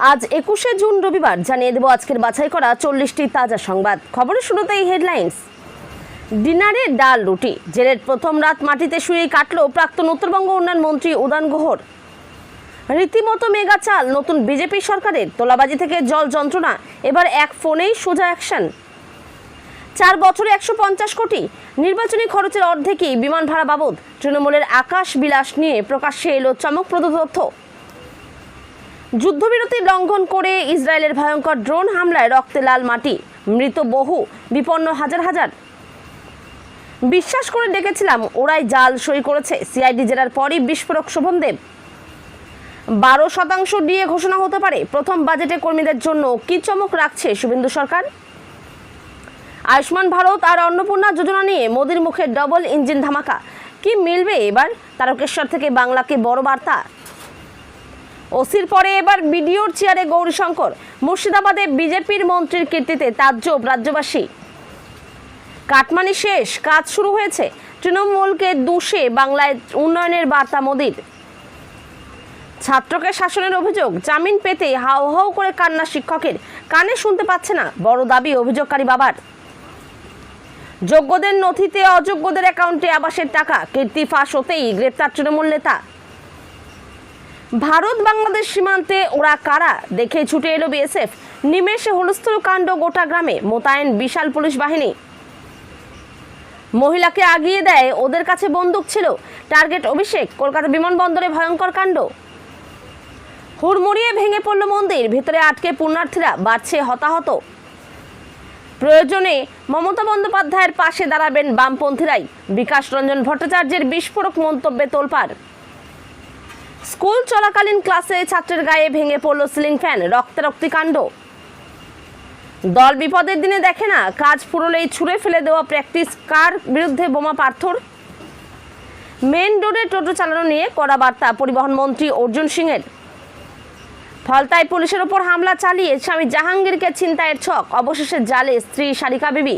আজ 21শে জুন রবিবার জানিয়ে দেব আজকের বাছাই করা 40টি তাজা সংবাদ। খবরের শুরুতেই হেডলাইন্স। ডিনারে ডাল রুটি, জেলের প্রথম রাত মাটিতে শুয়ে কাটল প্রাক্তন উত্তরবঙ্গ উন্নয়ন মন্ত্রী উদয়ন গুহর। রীতিমতো মেগা চাল নতুন বিজেপি সরকারের, তোলাবাজি থেকে জল যন্ত্রণা, এবার এক ফোনেই সোজা অ্যাকশন। 4 বছরে 150 কোটি, নির্বাচনী খরচের অর্ধেকই বিমান ভাড়া বাবদ। তৃণমূলের আকাশ বিলাস নিয়ে প্রকাশ্যে এলো চমকপ্রদ তথ্য। যুদ্ধবিরতি লঙ্ঘন করে ইসরায়েলের ভয়ঙ্কর ড্রোন হামলায় রক্তে লাল মাটি, মৃত বহু, বিপন্ন হাজার হাজার। বিশ্বাস করে ডেকেছিলাম, ওরাই জাল সই করেছে। সিআইডি জেরার পরই বিস্ফোরক শোভনদেব। 12% ডিএ ঘোষণা হতে পারে। প্রথম বাজেটে কর্মীদের জন্য কি চমক রাখছে শুভেন্দু সরকার। আয়ুষ্মান ভারত আর অন্নপূর্ণা যোজনা নিয়ে মোদির মুখে ডবল ইঞ্জিন ধামাকা। কি মিলবে এবার? তারকেশ্বর থেকে বাংলাকে বড় বার্তা। ওসির পরে এবার বিডিওর চেয়ারে গৌরীশঙ্কর। মুর্শিদাবাদে বিজেপির মন্ত্রীর কীর্তিতে তাজ্জব রাজ্যবাসী। কাটমানি শেষ, কাজ শুরু হয়েছে। তৃণমূলকে দুষে বাংলায় উন্নয়নের বার্তা মোদির। ছাত্রকে শাসনের অভিযোগ, জামিন পেতে হাউ হাউ করে কান্না শিক্ষকের, কানে শুনতে পাচ্ছে না, বড় দাবি অভিযোগকারী বাবার। যোগ্যদের নথিতে অযোগ্যদের অ্যাকাউন্টে আবাসের টাকা, কীর্তি ফাঁস হতেই গ্রেপ্তার তৃণমূল নেতা। ভারত বাংলাদেশ সীমান্তে ওরা কারা দেখে ছুটে এলো বিএসএফ। নিমেষে হুলস্থুল কাণ্ড গোটা গ্রামে, মোতায়েন বিশাল পুলিশ বাহিনী। মহিলাকে আগিয়ে দেয়, ওদের কাছে বন্দুক ছিল। টার্গেট অভিষেক। কলকাতা বিমানবন্দরে ভয়ঙ্কর কাণ্ড। হুড়মুড়িয়ে ভেঙে পড়ল মন্দির, ভেতরে আটকে পুণ্যার্থীরা, বাড়ছে হতাহত। প্রয়োজনে মমতা বন্দ্যোপাধ্যায়ের পাশে দাঁড়াবেন বামপন্থীরাই, বিকাশ রঞ্জন ভট্টাচার্যের বিস্ফোরক মন্তব্যে তোলপাড়। স্কুল চলাকালীন ক্লাসে ছাত্রের গায়ে ভেঙে পড়ল সিলিং ফ্যান, রক্তারক্তি কাণ্ড। দল বিপদের দিনে দেখে না, কাজ ফুরলেই ছুঁড়ে ফেলে দেওয়া প্র্যাকটিস কার বিরুদ্ধে বোমা পার্থর। মেন রোডে টোটো চালানো নিয়ে কড়া বার্তা পরিবহন মন্ত্রী অর্জুন সিংয়ের। ফলতায় পুলিশের ওপর হামলা চালিয়ে স্বামী জাহাঙ্গীরকে ছিনতাইয়ের ছক, অবশেষে জালে স্ত্রী সারিকা বিবি।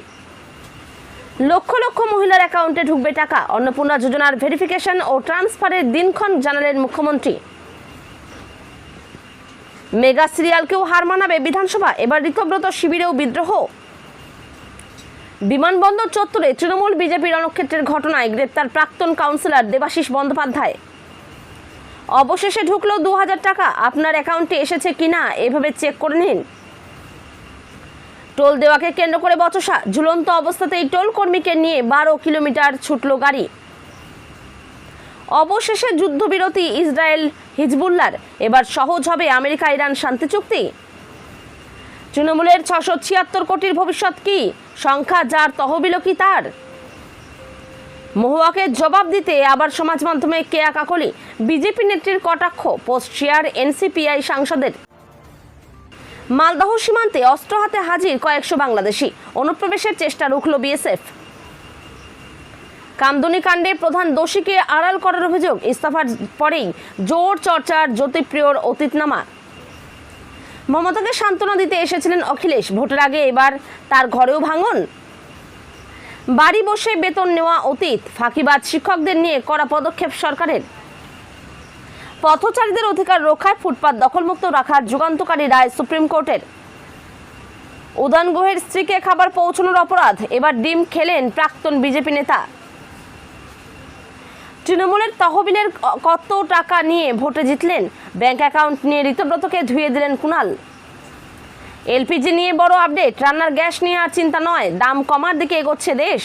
লক্ষ লক্ষ মহিলার অ্যাকাউন্টে ঢুকবে টাকা, অন্নপূর্ণা যোজনার ভেরিফিকেশন ও ট্রান্সফারের দিনক্ষণ জানালেন মুখ্যমন্ত্রী। মেগা সিরিয়ালকেও হার মানাবে বিধানসভা, এবার ঋতব্রত শিবিরেও বিদ্রোহ। বিমানবন্দর চত্বরে তৃণমূল বিজেপি রণক্ষেত্রের ঘটনায় গ্রেপ্তার প্রাক্তন কাউন্সিলর দেবাশিস বন্দ্যোপাধ্যায়। অবশেষে ঢুকলো 2000 টাকা, আপনার অ্যাকাউন্টে এসেছে কিনা এভাবে চেক করে নিন। টোল দেওয়াকে কেন্দ্র করে বচসা, ঝুলন্ত অবস্থাতেই টোল কর্মীকে নিয়ে 12 কিলোমিটার ছুটল গাড়ি। অবশেষে যুদ্ধবিরতি ইসরায়েল হিজবুল্লার, এবার সহজ হবে আমেরিকা ইরান শান্তি চুক্তি। তৃণমূলের 676 কোটির ভবিষ্যৎ কি? সংখ্যা যার তহবিল কি তার? মহুয়াকে জবাব দিতে আবার সমাজ মাধ্যমে কেয়া কাকলি, বিজেপি নেত্রীর কটাক্ষ, পোস্ট শেয়ার এনসিপিআই সাংসদের। মালদহ সীমান্তে অস্ত্র হাতে হাজির কয়েকশো বাংলাদেশি, অনুপ্রবেশের চেষ্টা রুখল বিএসএফ। কামদুনি কাণ্ডে প্রধান দোষীকে আড়াল করার অভিযোগ, ইস্তফার পরেই জোর চর্চার জ্যোতিপ্রিয়র অতীতনামা। মমতাকে সান্ত্বনা দিতে এসেছিলেন অখিলেশ, ভোটের আগে এবার তার ঘরেও ভাঙন। বাড়ি বসে বেতন নেওয়া অতীত, ফাঁকিবাজ শিক্ষকদের নিয়ে কড়া পদক্ষেপ সরকারের। পথচারীদের অধিকার রক্ষায় ফুটপাত দখলমুক্ত রাখার যুগান্তকারী রায় সুপ্রিম কোর্টের। উদয়ন গুহের স্ত্রীকে খাবার পৌঁছানোর অপরাধ, এবার ডিম খেলেন প্রাক্তন বিজেপি নেতা। তৃণমূলের তহবিলের কত টাকা নিয়ে ভোটে জিতলেন, ব্যাংক অ্যাকাউন্ট নিয়ে ঋতব্রতকে ধুয়ে দিলেন কুণাল। এলপিজি নিয়ে বড় আপডেট, রান্নার গ্যাস নিয়ে আর চিন্তা নয়, দাম কমার দিকে এগোচ্ছে দেশ।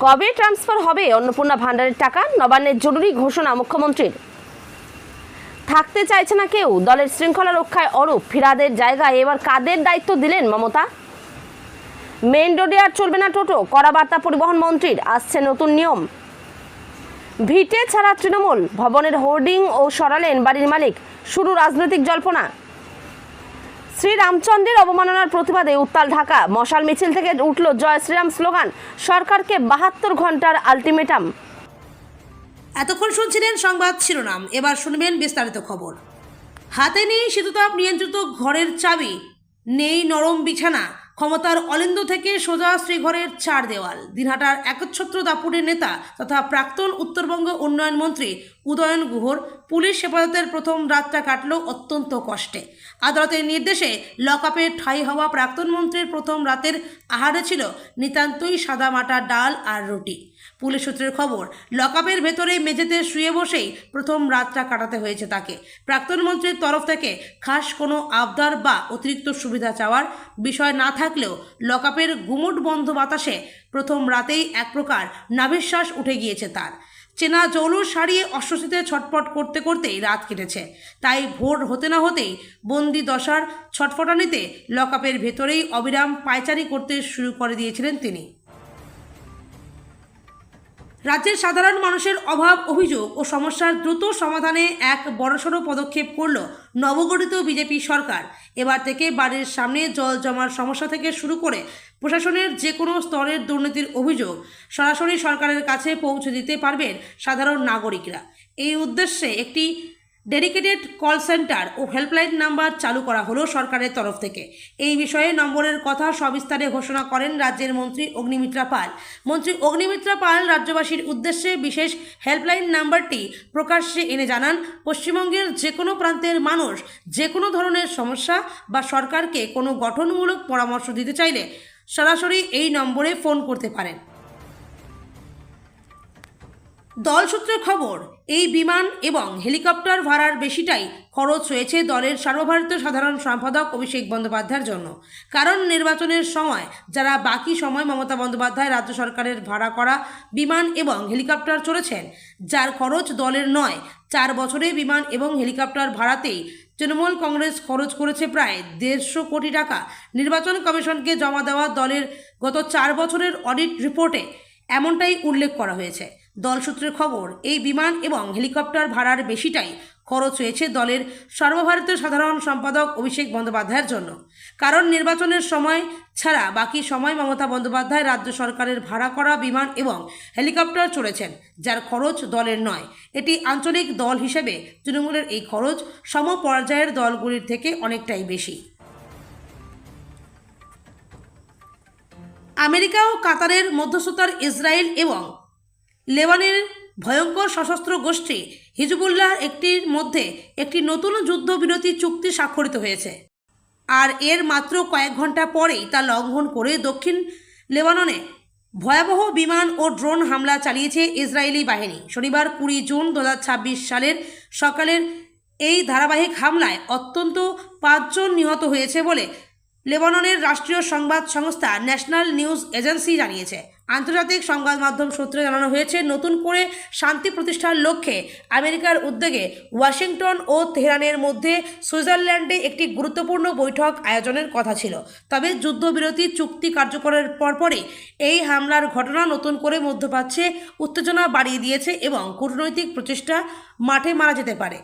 কবে ট্রান্সফার হবে অন্নপূর্ণা ভান্ডারের টাকা, নবান্নের জরুরি ঘোষণা মুখ্যমন্ত্রীর। থাকতে চাইছে না কেউ, দলের শৃঙ্খলা রক্ষায় অরূপ, ফিরাদের জায়গায় এবার কাদের দায়িত্ব দিলেন মমতা। মেইন রোডে আর চলবে না টোটো, কড়া বার্তা পরিবহন মন্ত্রীর, আসছে নতুন নিয়ম। ভিটে ছাড়া তৃণমূল, ভবনের হোর্ডিং ও সরালেন বাড়ির মালিক, শুরু রাজনৈতিক জল্পনা। শ্রীরামচন্দ্রের অবমাননার প্রতিবাদে উত্তাল ঢাকা, মশাল মিছিল থেকে উঠল জয় শ্রীরাম স্লোগান, সরকারকে 72 ঘন্টার আলটিমেটাম। এতক্ষণ শুনছিলেন সংবাদ শিরোনাম, এবার শুনবেন বিস্তারিত খবর। হাতে নেই শীততাপ নিয়ন্ত্রিত ঘরের চাবি, নেই নরম বিছানা, ক্ষমতার অলিন্দ থেকে সোজা শ্রীঘরের 4 দেওয়াল। দিনহাটার একচ্ছত্র দাপুরের নেতা তথা প্রাক্তন উত্তরবঙ্গ উন্নয়ন মন্ত্রী উদয়ন গুহর পুলিশ হেফাজতের প্রথম রাতটা কাটল অত্যন্ত কষ্টে। আদালতের নির্দেশে লকআপে ঠাঁই হওয়া প্রাক্তন মন্ত্রীর প্রথম রাতের আহারে ছিল নিতান্তই সাদামাটা ডাল আর রুটি। পুলিশ সূত্রের খবর, লকআপের ভেতরে মেঝেতে শুয়ে বসেই প্রথম রাতটা কাটাতে হয়েছে তাকে। প্রাক্তন মন্ত্রীর তরফ থেকে খাস কোনো আবদার বা অতিরিক্ত সুবিধা চাওয়ার বিষয় না থাকলেও লকআপের গুমট বন্ধ বাতাসে প্রথম রাতেই এক প্রকার নাভিশ্বাস উঠে গিয়েছে তার। চেনা জৌলুস সারিয়ে অস্বস্তিতে ছটফট করতে করতেই রাত কেটেছে। তাই ভোর হতে না হতেই বন্দি দশার ছটফটানিতে লকআপের ভেতরেই অবিরাম পায়চারি করতে শুরু করে দিয়েছিলেন তিনি। রাজ্যের সাধারণ মানুষের অভাব, অভিযোগ ও সমস্যার দ্রুত সমাধানে এক বড়সড় পদক্ষেপ করল নবগঠিত বিজেপি সরকার। এবার থেকে বাড়ির সামনে জল জমার সমস্যা থেকে শুরু করে প্রশাসনের যে কোনো স্তরের দুর্নীতির অভিযোগ সরাসরি সরকারের কাছে পৌঁছে দিতে পারবেন সাধারণ নাগরিকরা। এই উদ্দেশ্যে একটি ডেডিকেটেড কল সেন্টার ও হেল্পলাইন নাম্বার চালু করা হলো সরকারের তরফ থেকে। এই বিষয়ে নম্বরের কথা সবিস্তারে ঘোষণা করেন রাজ্যের মন্ত্রী অগ্নিমিত্রা পাল। মন্ত্রী অগ্নিমিত্রা পাল রাজ্যবাসীর উদ্দেশ্যে বিশেষ হেল্পলাইন নাম্বারটি প্রকাশ্যে এনে জানান, পশ্চিমবঙ্গের যে কোনো প্রান্তের মানুষ যে কোনো ধরনের সমস্যা বা সরকারকে কোনো গঠনমূলক পরামর্শ দিতে চাইলে সরাসরি এই নম্বরে ফোন করতে পারেন। দল সূত্রে খবর, এই বিমান এবং হেলিকপ্টার ভাড়ার বেশিটাই খরচ হয়েছে দলের সর্বভারতীয় সাধারণ সম্পাদক অভিষেক বন্দ্যোপাধ্যায়ের জন্য। কারণ নির্বাচনের সময় যারা বাকি সময় মমতা বন্দ্যোপাধ্যায় রাজ্য সরকারের ভাড়া করা বিমান এবং হেলিকপ্টার চড়েছেন, যার খরচ দলের নয়। 4 বছরে বিমান এবং হেলিকপ্টার ভাড়াতেই তৃণমূল কংগ্রেস খরচ করেছে প্রায় 150 কোটি টাকা। নির্বাচন কমিশনকে জমা দেওয়া দলের গত 4 বছরের অডিট রিপোর্টে এমনটাই উল্লেখ করা হয়েছে। দল সূত্রের খবর, এই বিমান এবং হেলিকপ্টার ভাড়ার বেশিটাই খরচ হয়েছে দলের সর্বভারতীয় সাধারণ সম্পাদক অভিষেক বন্দ্যোপাধ্যায়ের জন্য। কারণ নির্বাচনের সময় ছাড়া বাকি সময় মমতা বন্দ্যোপাধ্যায় রাজ্য সরকারের ভাড়া করা বিমান এবং হেলিকপ্টার চড়েছেন, যার খরচ দলের নয়। এটি আঞ্চলিক দল হিসেবে তৃণমূলের এই খরচ সমপর্যায়ের দলগুলির থেকে অনেকটাই বেশি। আমেরিকা ও কাতারের মধ্যস্থতার ইসরায়েল এবং লেবাননের ভয়ঙ্কর সশস্ত্র গোষ্ঠী হিজবুল্লাহ একটির মধ্যে একটি নতুন যুদ্ধবিরতি চুক্তি স্বাক্ষরিত হয়েছে। আর এর মাত্র কয়েক ঘন্টা পরেই তা লঙ্ঘন করে দক্ষিণ লেবাননে ভয়াবহ বিমান ও ড্রোন হামলা চালিয়েছে ইসরায়েলি বাহিনী। শনিবার 20 জুন 2026 সালের সকালের এই ধারাবাহিক হামলায় অন্তত 5 জন নিহত হয়েছে বলে লেবাননের রাষ্ট্রীয় সংবাদ সংস্থা ন্যাশনাল নিউজ এজেন্সি জানিয়েছে। আন্তর্জাতিক সংবাদ মাধ্যম সূত্রে জানানো হয়েছে, নতুন করে শান্তি প্রতিষ্ঠার লক্ষ্যে আমেরিকার উদ্যোগে ওয়াশিংটন ও তেহরানের মধ্যে সুইজারল্যান্ডে একটি গুরুত্বপূর্ণ বৈঠক আয়োজনের কথা ছিল। তবে যুদ্ধবিরতি চুক্তি কার্যকরের পরপরই এই হামলার ঘটনা নতুন করে মধ্যপ্রাচ্যে উত্তেজনা বাড়িয়ে দিয়েছে এবং কূটনৈতিক প্রচেষ্টা মাঠে মারা যেতে পারে।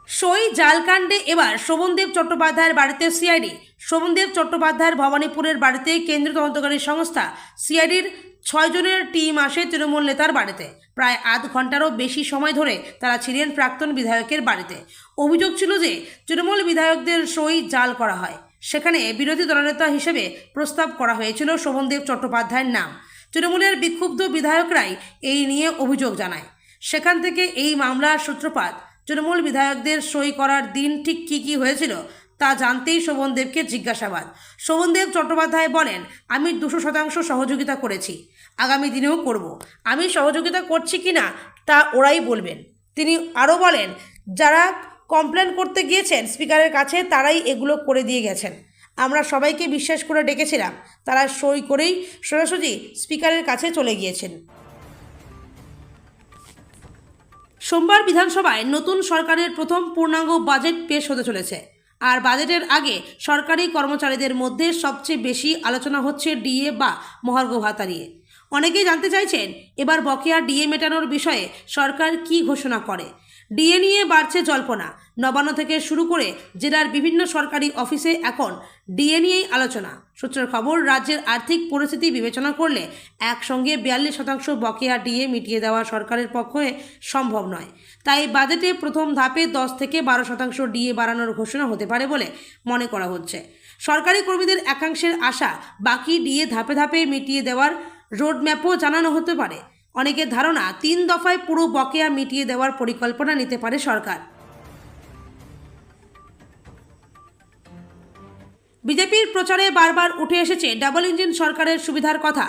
সই জালকাণ্ডে এবার শোভনদেব চট্টোপাধ্যায়ের বাড়িতে সিআইডি। শোভনদেব চট্টোপাধ্যায়ের ভবানীপুরের বাড়িতে কেন্দ্রীয় তদন্তকারী সংস্থা সিআইডির 6 জনের টিম আসে তৃণমূল নেতার বাড়িতে। প্রায় আধ ঘন্টারও বেশি সময় ধরে তারা ছিলেন প্রাক্তন বিধায়কের বাড়িতে। অভিযোগ ছিল যে তৃণমূল বিধায়কদের সই জাল করা হয়। সেখানে বিরোধী দলনেতা হিসেবে প্রস্তাব করা হয়েছিল শোভনদেব চট্টোপাধ্যায়ের নাম। তৃণমূলের বিক্ষুব্ধ বিধায়করাই এই নিয়ে অভিযোগ জানায়। সেখান থেকে এই মামলার সূত্রপাত। তৃণমূল বিধায়কদের সই করার দিন ঠিক কী হয়েছিল তা জানতেই শোভনদেবকে জিজ্ঞাসাবাদ। শোভনদেব চট্টোপাধ্যায় বলেন, আমি 200% সহযোগিতা করেছি, আগামী দিনেও করব। আমি সহযোগিতা করছি কিনা তা ওরাই বলবেন। তিনি আরও বলেন, যারা কমপ্লেন করতে গিয়েছেন স্পিকারের কাছে তারাই এগুলো করে দিয়ে গেছেন। আমরা সবাইকে বিশ্বাস করে ডেকেছিলাম, তারা সই করেই সোজাসুজি স্পিকারের কাছে চলে গিয়েছেন। সোমবার বিধানসভায় নতুন সরকারের প্রথম পূর্ণাঙ্গ বাজেট পেশ হতে চলেছে। আর বাজেটের আগে সরকারি কর্মচারীদের মধ্যে সবচেয়ে বেশি আলোচনা হচ্ছে ডিএ বা মহার্ঘ ভাতা নিয়ে। অনেকেই জানতে চাইছেন এবার বকেয়া ডিএ মেটানোর বিষয়ে সরকার কী ঘোষণা করে। ডিএ নিয়ে বাড়ছে জল্পনা। নবান্ন থেকে শুরু করে জেলার বিভিন্ন সরকারি অফিসে এখন ডিএ নিয়েই আলোচনা। সূত্রের খবর, রাজ্যের আর্থিক পরিস্থিতি বিবেচনা করলে একসঙ্গে 42% বকেয়া ডিএ মিটিয়ে দেওয়া সরকারের পক্ষে সম্ভব নয়। তাই বাজেটে প্রথম ধাপে 10 থেকে 12% ডিএ বাড়ানোর ঘোষণা হতে পারে বলে মনে করা হচ্ছে। সরকারি কর্মীদের একাংশের আশা, বাকি ডিএ ধাপে ধাপে মিটিয়ে দেওয়ার রোডম্যাপও জানানো হতে পারে। অনেকের ধারণা 3 দফায় পুরো বকেয়া মিটিয়ে দেওয়ার পরিকল্পনা নিতে পারে সরকার। বিজেপির প্রচারে বারবার উঠে এসেছে ডাবল ইঞ্জিন সরকারের সুবিধার কথা।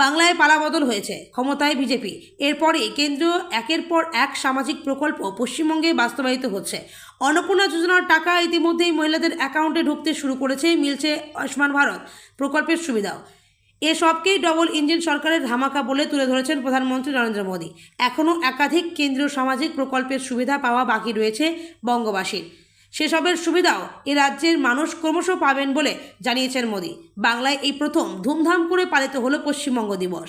বাংলায় পালাবদল হয়েছে, ক্ষমতায় বিজেপি। এরপরে কেন্দ্রীয় একের পর এক সামাজিক প্রকল্প পশ্চিমবঙ্গে বাস্তবায়িত হচ্ছে। অন্নপূর্ণা যোজনার টাকা ইতিমধ্যেই মহিলাদের অ্যাকাউন্টে ঢুকতে শুরু করেছে, মিলছে আয়ুষ্মান ভারত প্রকল্পের সুবিধাও। এসবকেই ডবল ইঞ্জিন সরকারের ধামাকা বলে তুলে ধরেছেন প্রধানমন্ত্রী নরেন্দ্র মোদী। এখনও একাধিক কেন্দ্রীয় সামাজিক প্রকল্পের সুবিধা পাওয়া বাকি রয়েছে বঙ্গবাসীর। সেসবের সুবিধাও এ রাজ্যের মানুষ ক্রমশ পাবেন বলে জানিয়েছেন মোদী। বাংলায় এই প্রথম ধুমধাম করে পালিত হলো পশ্চিমবঙ্গ দিবস।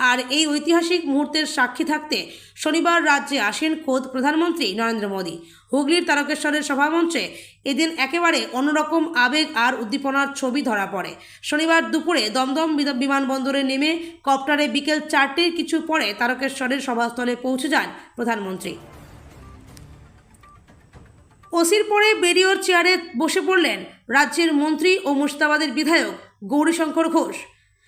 আর এই ঐতিহাসিক মুহূর্তের সাক্ষী থাকতে শনিবার রাজ্যে আসেন খোদ প্রধানমন্ত্রী নরেন্দ্র মোদী। হুগলির তারকেশ্বরের সভামঞ্চে এদিন একেবারে অন্যরকম আবেগ আর উদ্দীপনার ছবি ধরা পড়ে। শনিবার দুপুরে দমদম বিমানবন্দরে নেমে কপ্টারে বিকেল 4টের কিছু পরে তারকেশ্বরের সভাস্থলে পৌঁছে যান প্রধানমন্ত্রী। ওসির পরে বেরিওর চেয়ারে বসে পড়লেন রাজ্যের মন্ত্রী ও মুর্শিদাবাদের বিধায়ক গৌরীশঙ্কর ঘোষ।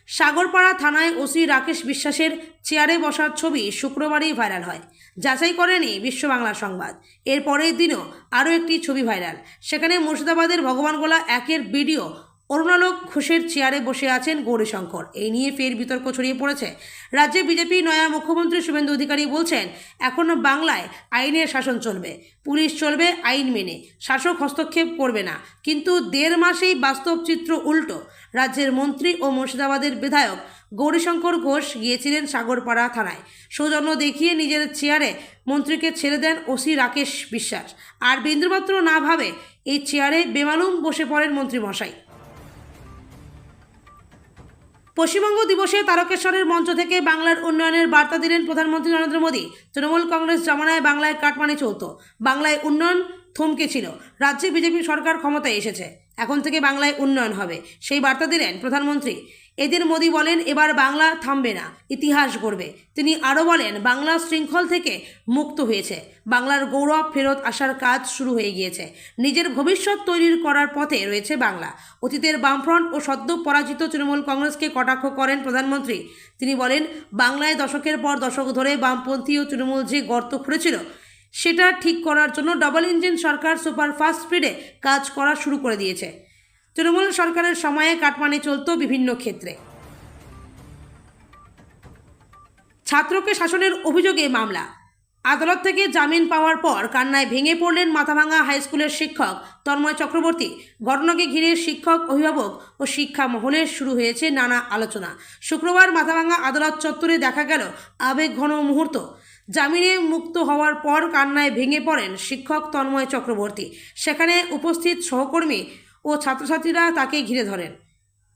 সাগরপাড়া থানায় ওসি রাকেশ বিশ্বাসের চেয়ারে বসার ছবি শুক্রবারই ভাইরাল হয়। যাচাই করেনি বিশ্ব বাংলা সংবাদ। এর পরের দিনও আরও একটি ছবি ভাইরাল। সেখানে মুর্শিদাবাদের ভগবানগোলা 1-এর বিডিও অরুণালোক ঘোষের চেয়ারে বসে আছেন গৌরীশঙ্কর। এই নিয়ে ফের বিতর্ক ছড়িয়ে পড়েছে। রাজ্যে বিজেপি নয়া মুখ্যমন্ত্রী শুভেন্দু অধিকারী বলছেন, এখনও বাংলায় আইনের শাসন চলবে, পুলিশ চলবে আইন মেনে, শাসক হস্তক্ষেপ করবে না। কিন্তু 1.5 মাসেই বাস্তব চিত্র উল্টো। রাজ্যের মন্ত্রী ও মুর্শিদাবাদের বিধায়ক গৌরীশঙ্কর ঘোষ গিয়েছিলেন সাগরপাড়া থানায়। সৌজন্য দেখিয়ে নিজের চেয়ারে মন্ত্রীকে ছেড়ে দেন ওসি রাকেশ বিশ্বাস। আর বিন্দুমাত্র না ভাবে এই চেয়ারে বেমালুম বসে পড়েন মন্ত্রীমশাই। পশ্চিমবঙ্গ দিবসে তারকেশ্বরের মঞ্চ থেকে বাংলার উন্নয়নের বার্তা দিলেন প্রধানমন্ত্রী নরেন্দ্র মোদী। তৃণমূল কংগ্রেস জমানায় বাংলায় কাটমানি চলত, বাংলায় উন্নয়ন থমকে ছিল। রাজ্যে বিজেপি সরকার ক্ষমতায় এসেছে, এখন থেকে বাংলায় উন্নয়ন হবে, সেই বার্তা দিলেন প্রধানমন্ত্রী। এদিন মোদী বলেন, এবার বাংলা থামবে না, ইতিহাস গড়বে। তিনি আরও বলেন, বাংলা শৃঙ্খল থেকে মুক্ত হয়েছে, বাংলার গৌরব ফেরত আসার কাজ শুরু হয়ে গিয়েছে। নিজের ভবিষ্যৎ তৈরি করার পথে রয়েছে বাংলা। অতীতের বামফ্রন্ট ও সদ্য পরাজিত তৃণমূল কংগ্রেসকে কটাক্ষ করেন প্রধানমন্ত্রী। তিনি বলেন, বাংলায় দশকের পর দশক ধরে বামপন্থী ও তৃণমূল যে গর্ত খুঁড়েছিল, সেটা ঠিক করার জন্য ডাবল ইঞ্জিন সরকার সুপারফাস্ট স্পিডে কাজ করা শুরু করে দিয়েছে। তৃণমূল সরকারের সময়ে কাটমানি চলত বিভিন্ন ক্ষেত্রে। ছাত্রকে শাসনের অভিযোগে মামলা। আদালত থেকে জামিন পাওয়ার পর কান্নায় ভেঙে পড়লেন মাথাভাঙা হাইস্কুলের শিক্ষক তন্ময় চক্রবর্তী। ঘটনাকে ঘিরে শিক্ষক, অভিভাবক ও শিক্ষা মহলে শুরু হয়েছে নানা আলোচনা। শুক্রবার মাথাভাঙা আদালত চত্বরে দেখা গেল আবেগঘন মুহূর্ত। জামিনে মুক্ত হওয়ার পর কান্নায় ভেঙে পড়েন শিক্ষক তন্ময় চক্রবর্তী। সেখানে উপস্থিত সহকর্মী ও ছাত্রছাত্রীরা তাকে ঘিরে ধরেন।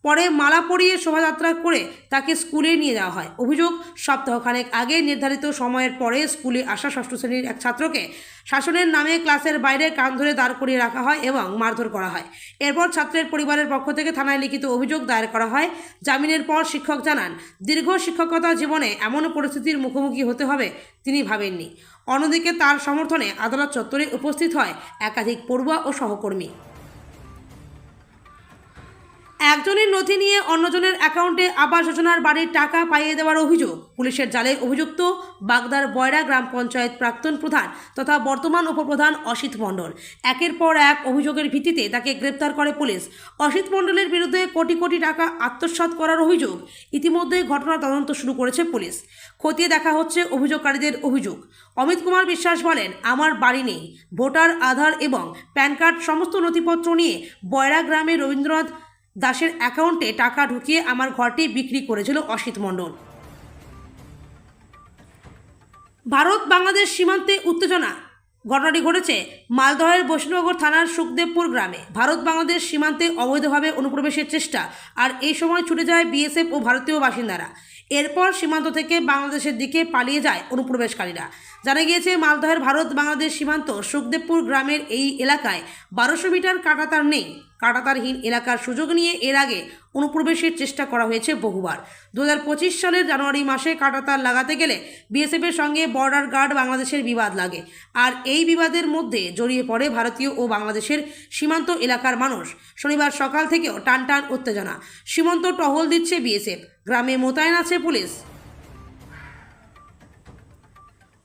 পরে মালা পরিয়ে শোভাযাত্রা করে তাকে স্কুলে নিয়ে যাওয়া হয়। অভিযোগ, সপ্তাহখানেক আগে নির্ধারিত সময়ের পরে স্কুলে আসা 6ষ্ঠ শ্রেণীর এক ছাত্রকে শাসনের নামে ক্লাসের বাইরে কান ধরে দাঁড় করিয়ে রাখা হয় এবং মারধর করা হয়। এরপর ছাত্রের পরিবারের পক্ষ থেকে থানায় লিখিত অভিযোগ দায়ের করা হয়। জামিনের পর শিক্ষক জানান, দীর্ঘ শিক্ষকতা জীবনে এমন পরিস্থিতির মুখোমুখি হতে হবে তিনি ভাবেননি। অন্যদিকে তার সমর্থনে আদালত চত্বরে উপস্থিত হয় একাধিক পড়ুয়া ও সহকর্মী। একজনের নথি নিয়ে অন্যজনের অ্যাকাউন্টে আবাস যোজনার বাড়ির টাকা পাইয়ে দেওয়ার অভিযোগ। পুলিশের জালে অভিযুক্ত বাগদার বয়রা গ্রাম পঞ্চায়েত প্রাক্তন প্রধান তথা বর্তমান উপপ্রধান অসিত মণ্ডল। একের পর এক অভিযোগের ভিত্তিতে তাকে গ্রেপ্তার করে পুলিশ। অসিত মণ্ডলের বিরুদ্ধে কোটি কোটি টাকা আত্মসাৎ করার অভিযোগ। ইতিমধ্যে ঘটনার তদন্ত শুরু করেছে পুলিশ। খতিয়ে দেখা হচ্ছে অভিযোগকারীদের অভিযোগ। অমিত কুমার বিশ্বাস বলেন, আমার বাড়ি নেই, ভোটার, আধার এবং প্যান কার্ড সমস্ত নথিপত্র নিয়ে বয়রা গ্রামে রবীন্দ্রনাথ দাসের অ্যাকাউন্টে টাকা ঢুকিয়ে আমার ঘরটি বিক্রি করেছিল অসিত মণ্ডল। ভারত বাংলাদেশ সীমান্তে উত্তেজনা। ঘটনাটি ঘটেছে মালদহের বৈষ্ণবনগর থানার সুখদেবপুর গ্রামে। ভারত বাংলাদেশ সীমান্তে অবৈধভাবে অনুপ্রবেশের চেষ্টা, আর এই সময় ছুটে যায় বিএসএফ ও ভারতীয় বাসিন্দারা। এরপর সীমান্ত থেকে বাংলাদেশের দিকে পালিয়ে যায় অনুপ্রবেশকারীরা। জানা গিয়েছে, মালদহের ভারত বাংলাদেশ সীমান্ত সুখদেবপুর গ্রামের এই এলাকায় 1200 মিটার কাঁটাতার নেই। কাঁটাতারহীন এলাকার সুযোগ নিয়ে এর আগে অনুপ্রবেশের চেষ্টা করা হয়েছে বহুবার। 2025 সালের জানুয়ারি মাসে কাঁটাতার লাগাতে গেলে বিএসএফের সঙ্গে বর্ডার গার্ড বাংলাদেশের বিবাদ লাগে, আর এই বিবাদের মধ্যে জড়িয়ে পড়ে ভারতীয় ও বাংলাদেশের সীমান্ত এলাকার মানুষ। শনিবার সকাল থেকেও টানটান উত্তেজনা। সীমান্ত টহল দিচ্ছে বিএসএফ, গ্রামে মোতায়েন আছে পুলিশ।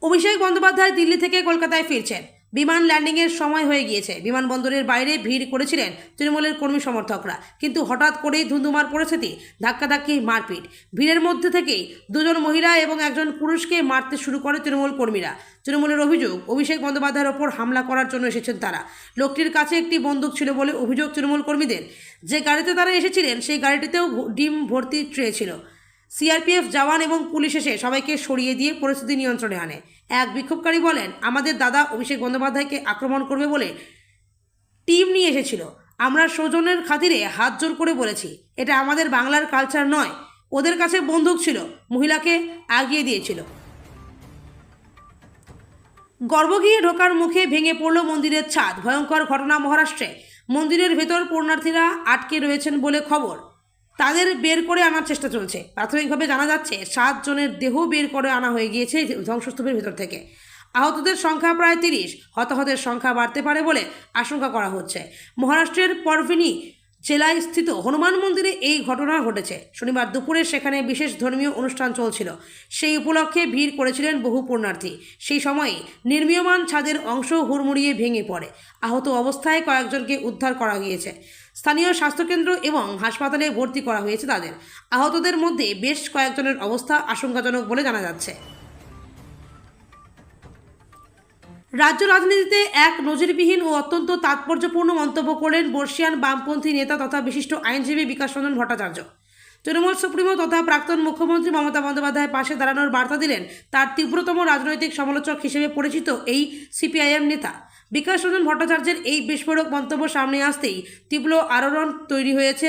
অভিষেক বন্দ্যোপাধ্যায় দিল্লি থেকে কলকাতায় ফিরছেন। বিমান ল্যান্ডিংয়ের সময় হয়ে গিয়েছে। বিমানবন্দরের বাইরে ভিড় করেছিলেন তৃণমূলের কর্মী সমর্থকরা, কিন্তু হঠাৎ করেই ধুন্ধুমার পরিস্থিতি, ধাক্কাধাক্কি, মারপিট। ভিড়ের মধ্যে থেকেই দুজন মহিলা এবং একজন পুরুষকে মারতে শুরু করে তৃণমূল কর্মীরা। তৃণমূলের অভিযোগ, অভিষেক বন্দ্যোপাধ্যায়ের ওপর হামলা করার জন্য এসেছেন তারা। লোকটির কাছে একটি বন্দুক ছিল বলে অভিযোগ তৃণমূল কর্মীদের। যে গাড়িতে তারা এসেছিলেন সেই গাড়িটিতেও ডিম ভর্তি ট্রে ছিল। সিআরপিএফ জওয়ান এবং পুলিশ এসে সবাইকে সরিয়ে দিয়ে পরিস্থিতি নিয়ন্ত্রণে আনে। এক বিক্ষোভকারী বলেন, আমাদের দাদা অভিষেক বন্দ্যোপাধ্যায়কে আক্রমণ করবে বলে টিম নিয়ে এসেছিল। আমরা সৌজন্যের খাতিরে হাত জোর করে বলেছি, এটা আমাদের বাংলার কালচার নয়। ওদের কাছে বন্দুক ছিল, মহিলাকে আগিয়ে দিয়েছিল। গর্ভগৃহে ঢোকার মুখে ভেঙে পড়ল মন্দিরের ছাদ। ভয়ঙ্কর ঘটনা মহারাষ্ট্রে। মন্দিরের ভেতর পুণ্যার্থীরা আটকে রয়েছেন বলে খবর। তাদের বের করে আনার চেষ্টা চলছে। প্রাথমিকভাবে জানা যাচ্ছে 7 জনের দেহ বের করে আনা হয়ে গিয়েছে ধ্বংসস্তূপের ভেতর থেকে। আহতদের সংখ্যা প্রায় 30। হতাহতের সংখ্যা বাড়তে পারে বলে আশঙ্কা করা হচ্ছে। মহারাষ্ট্রের পরভনি জেলায় স্থিত হনুমান মন্দিরে এই ঘটনা ঘটেছে। শনিবার দুপুরে সেখানে বিশেষ ধর্মীয় অনুষ্ঠান চলছিল। সেই উপলক্ষে ভিড় করেছিলেন বহু পুণ্যার্থী। সেই সময়ে নির্মীয়মান ছাদের অংশ হুড়মুড়িয়ে ভেঙে পড়ে। আহত অবস্থায় কয়েকজনকে উদ্ধার করা গিয়েছে। স্থানীয় স্বাস্থ্যকেন্দ্র এবং হাসপাতালে ভর্তি করা হয়েছে তাদের। আহতদের মধ্যে বেশ কয়েকজনের অবস্থা আশঙ্কাজনক বলে জানা যাচ্ছে। রাজ্য রাজনীতিতে এক নজিরবিহীন ও অত্যন্ত তাৎপর্যপূর্ণ মন্তব্য করলেন বর্ষিয়ান বামপন্থী নেতা তথা বিশিষ্ট আইনজীবী বিকাশ রঞ্জন ভট্টাচার্য। তৃণমূল সুপ্রিমো তথা প্রাক্তন মুখ্যমন্ত্রী মমতা বন্দ্যোপাধ্যায়ের পাশে দাঁড়ানোর বার্তা দিলেন তার তীব্রতম রাজনৈতিক সমালোচক হিসেবে পরিচিত এই সিপিআইএম নেতা। বিকাশ রঞ্জন ভট্টাচার্যের এই বিস্ফোরক মন্তব্য সামনে আসতেই তীব্র আলোড়ন তৈরি হয়েছে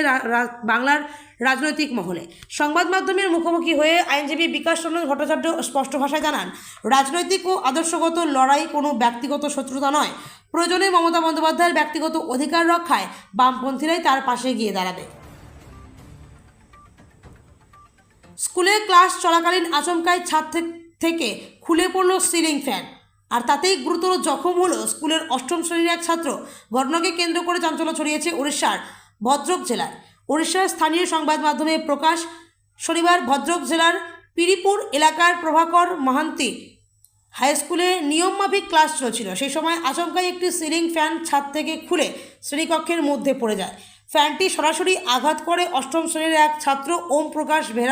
বাংলার রাজনৈতিক মহলে। সংবাদ মাধ্যমের মুখোমুখি হয়ে আইনজীবী বিকাশ রঞ্জন ভট্টাচার্য স্পষ্ট ভাষায় জানান, রাজনৈতিক ও আদর্শগত লড়াই কোনো ব্যক্তিগত শত্রুতা নয়। প্রয়োজনে মমতা বন্দ্যোপাধ্যায়ের ব্যক্তিগত অধিকার রক্ষায় বামপন্থীরাই তার পাশে গিয়ে দাঁড়াবে। স্কুলে ক্লাস চলাকালীন আচমকাই ছাদ থেকে খুলে পড়ল সিলিং ফ্যান, আর তাতেই গুরুতর জখম হলো স্কুলের 8ম শ্রেণীর এক ছাত্র। ঘটনাকে কেন্দ্র করে চাঞ্চল্য ছড়িয়েছে উড়িষ্যার ভদ্রক জেলায়। উড়িষ্যার স্থানীয় সংবাদ মাধ্যমে প্রকাশ, শনিবার ভদ্রক জেলার পিরিপুর এলাকার প্রভাকর মহান্তি হাই স্কুলে নিয়মমাফিক ক্লাস চলছিল। সেই সময় আচমকাই একটি সিলিং ফ্যান ছাদ থেকে খুলে শ্রেণীকক্ষের মধ্যে পড়ে যায়। ফ্যানটি সরাসরি আঘাত করে 8ম শ্রেণীর এক ছাত্র ওম প্রকাশ ভেরা